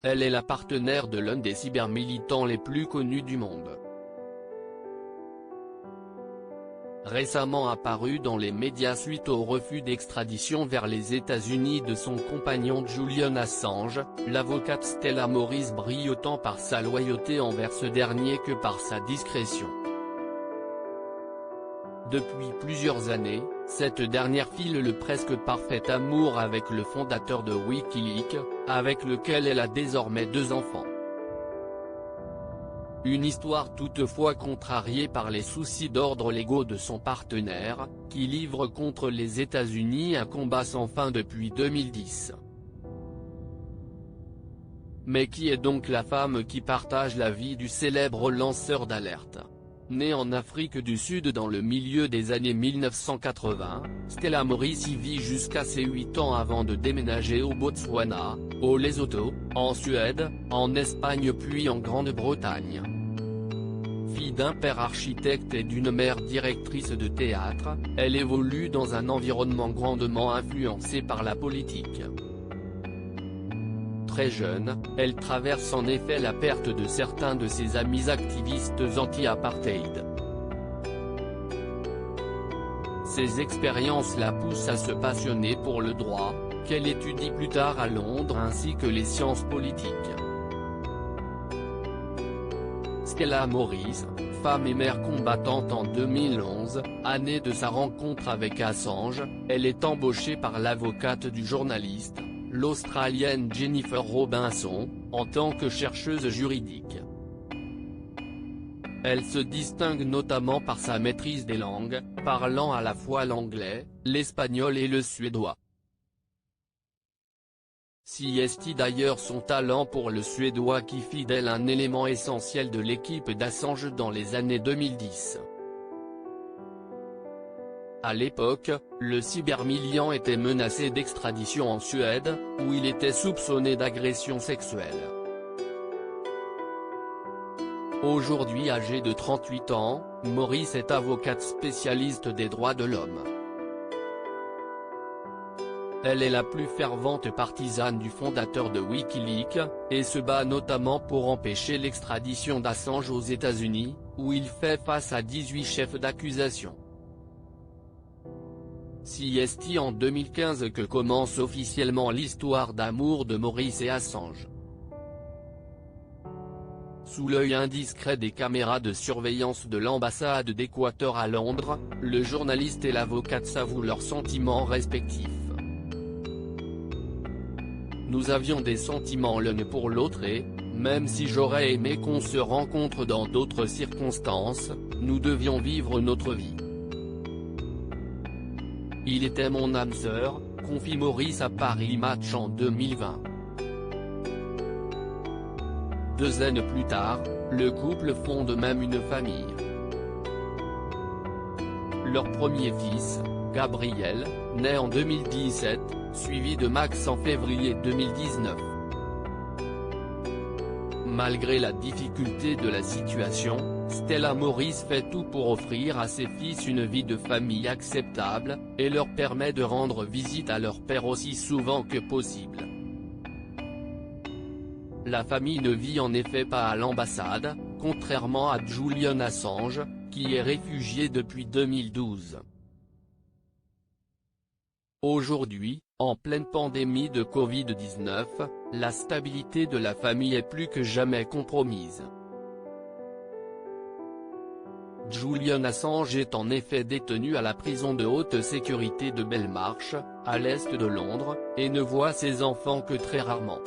Elle est la partenaire de l'un des cybermilitants les plus connus du monde. Récemment apparue dans les médias suite au refus d'extradition vers les États-Unis de son compagnon Julian Assange, l'avocate Stella Moris brille autant par sa loyauté envers ce dernier que par sa discrétion. Depuis plusieurs années, cette dernière file le presque parfait amour avec le fondateur de Wikileaks, avec lequel elle a désormais 2 enfants. Une histoire toutefois contrariée par les soucis d'ordre légaux de son partenaire, qui livre contre les États-Unis un combat sans fin depuis 2010. Mais qui est donc la femme qui partage la vie du célèbre lanceur d'alerte ? Née en Afrique du Sud dans le milieu des années 1980, Stella Moris y vit jusqu'à ses 8 ans avant de déménager au Botswana, au Lesotho, en Suède, en Espagne puis en Grande-Bretagne. Fille d'un père architecte et d'une mère directrice de théâtre, elle évolue dans un environnement grandement influencé par la politique. Très jeune, elle traverse en effet la perte de certains de ses amis activistes anti-apartheid. Ces expériences la poussent à se passionner pour le droit, qu'elle étudie plus tard à Londres ainsi que les sciences politiques. Stella Moris, femme et mère combattante en 2011, année de sa rencontre avec Assange, elle est embauchée par l'avocate du journaliste, l'Australienne Jennifer Robinson, en tant que chercheuse juridique. Elle se distingue notamment par sa maîtrise des langues, parlant à la fois l'anglais, l'espagnol et le suédois. Si est d'ailleurs son talent pour le suédois qui fit d'elle un élément essentiel de l'équipe d'Assange dans les années 2010. À l'époque, le cybermilitant était menacé d'extradition en Suède, où il était soupçonné d'agression sexuelle. Aujourd'hui âgée de 38 ans, Moris est avocate spécialiste des droits de l'homme. Elle est la plus fervente partisane du fondateur de Wikileaks, et se bat notamment pour empêcher l'extradition d'Assange aux États-Unis, où il fait face à 18 chefs d'accusation. C'est en 2015 que commence officiellement l'histoire d'amour de Moris et Assange. Sous l'œil indiscret des caméras de surveillance de l'ambassade d'Équateur à Londres, le journaliste et l'avocate s'avouent leurs sentiments respectifs. Nous avions des sentiments l'un pour l'autre et, même si j'aurais aimé qu'on se rencontre dans d'autres circonstances, nous devions vivre notre vie. Il était mon âme sœur, confie Moris à Paris Match en 2020. 2 années plus tard, le couple fonde même une famille. Leur premier fils, Gabriel, naît en 2017, suivi de Max en février 2019. Malgré la difficulté de la situation, Stella Moris fait tout pour offrir à ses fils une vie de famille acceptable, et leur permet de rendre visite à leur père aussi souvent que possible. La famille ne vit en effet pas à l'ambassade, contrairement à Julian Assange, qui est réfugié depuis 2012. Aujourd'hui, en pleine pandémie de Covid-19, la stabilité de la famille est plus que jamais compromise. Julian Assange est en effet détenu à la prison de haute sécurité de Belmarsh, à l'est de Londres, et ne voit ses enfants que très rarement.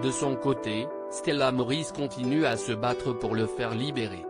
De son côté, Stella Moris continue à se battre pour le faire libérer.